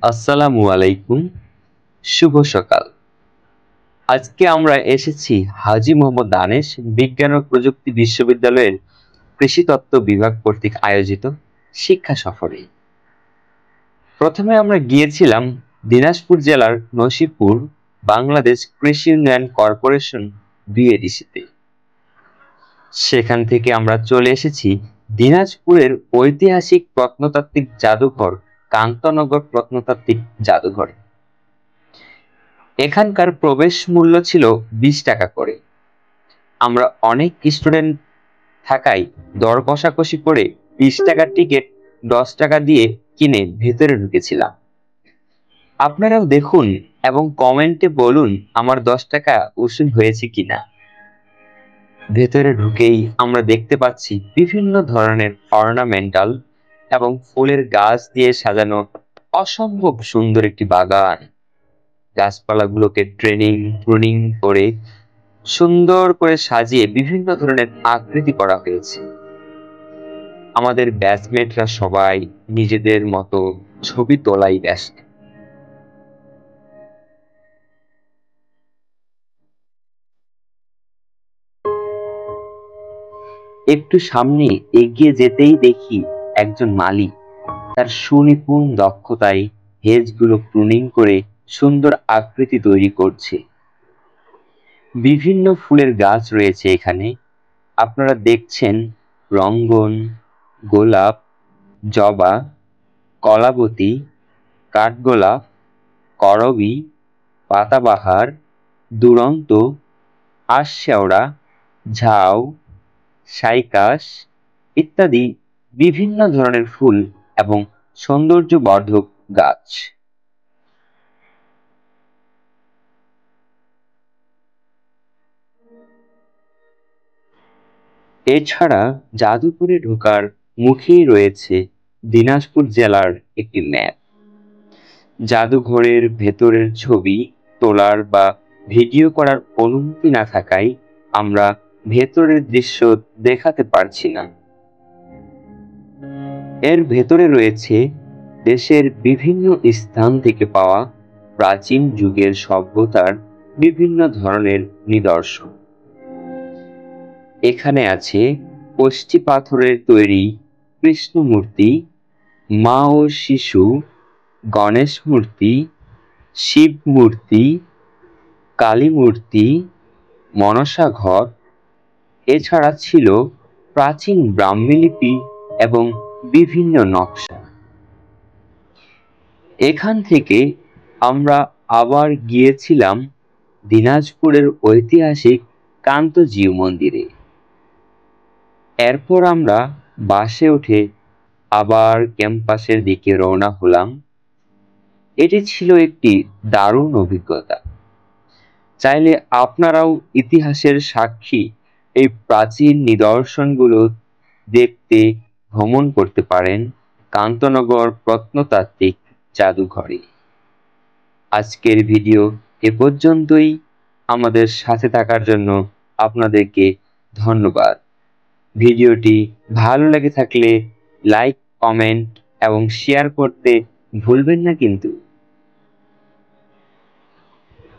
আসসালামু আলাইকুম। শুভ সকাল। আজকে আমরা এসেছি হাজী মোহাম্মদ দানেশ বিজ্ঞান ও প্রযুক্তি বিশ্ববিদ্যালয়ের কৃষিতত্ত্ব বিভাগ কর্তৃক আয়োজিত শিক্ষা সফরে। প্রথমে আমরা গিয়েছিলাম দিনাজপুর জেলার নসিপুর বাংলাদেশ কৃষি উন্নয়ন কর্পোরেশন বিএডিসিতে। সেখান থেকে আমরা চলে এসেছি দিনাজপুরের ঐতিহাসিক প্রত্নতাত্ত্বিক জাদুঘর কান্তনগর প্রত্নতাত্ত্বিক জাদুঘরে। এখানকার প্রবেশ মূল্য ছিল 20 টাকা করে। আমরা অনেক স্টুডেন্ট থাকায় দর কষাকষি করে 20 টাকার টিকিট 10 টাকা দিয়ে কিনে ভেতরে ঢুকেছিলাম। আপনারাও দেখুন এবং কমেন্টে বলুন আমার 10 টাকা উসুল হয়েছে কিনা। ভেতরে ঢুকেই আমরা দেখতে পাচ্ছি বিভিন্ন ধরনের অর্নামেন্টাল এবং ফুলের গাছ দিয়ে সাজানো অসম্ভব সুন্দর একটি বাগান। গাছপালাগুলোকে প্রুনিং করে সুন্দর করে সাজিয়ে বিভিন্ন ধরনের আকৃতি করা হয়েছে। আমাদের ব্যাচমেটরা সবাই নিজেদের মতো ছবি তোলাই ব্যস্ত। একটু সামনে এগিয়ে যেতেই দেখি একজন মালি তার সুনিপুণ দক্ষতায় হেজগুলো প্রুনিং করে সুন্দর আকৃতি তৈরি করছে। বিভিন্ন ফুলের গাছ রয়েছে এখানে। আপনারা দেখছেন রঙ্গন, গোলাপ, জবা, কলাবতী, কাঠগোলাপ, করবী, পাতাবাহার, দুরন্ত, আশশেওড়া, ঝাউ, সাইকাস ইত্যাদি বিভিন্ন ধরনের ফুল এবং সৌন্দর্যবর্ধক গাছ। এছাড়া জাদুপুরে ঢোকার মুখেই রয়েছে দিনাজপুর জেলার একটি ম্যাপ। জাদুঘরের ভেতরের ছবি তোলার বা ভিডিও করার অনুমতি না থাকায় আমরা ভেতরের দৃশ্য দেখাতে পারছি না। এর ভেতরে রয়েছে দেশের বিভিন্ন স্থান থেকে পাওয়া প্রাচীন যুগের সভ্যতার বিভিন্ন ধরনের নিদর্শন। এখানে আছে কষ্টি পাথরের তৈরি কৃষ্ণ মূর্তি, মা ও শিশু, গণেশ মূর্তি, শিব মূর্তি, কালী মূর্তি, মনসা ঘর। এছাড়া ছিল প্রাচীন ব্রাহ্মীলিপি এবং বিভিন্ন নকশা। এখান থেকে আমরা আবার গিয়েছিলাম দিনাজপুরের ঐতিহাসিক কান্তজিউ মন্দিরে। এরপর আমরা বাসে উঠে আবার ক্যাম্পাসের দিকে রওনা হলাম। এটি ছিল একটি দারুণ অভিজ্ঞতা। চাইলে আপনারাও ইতিহাসের সাক্ষী এই প্রাচীন নিদর্শনগুলো দেখতে ভ্রমণ করতে পারেন কান্তনগর প্রত্নতাত্ত্বিক জাদুঘরে। আজকের ভিডিও এ পর্যন্তই। আমাদের সাথে থাকার জন্য আপনাদেরকে ধন্যবাদ। ভিডিওটি ভালো লেগে থাকলে লাইক, কমেন্ট এবং শেয়ার করতে ভুলবেন না কিন্তু।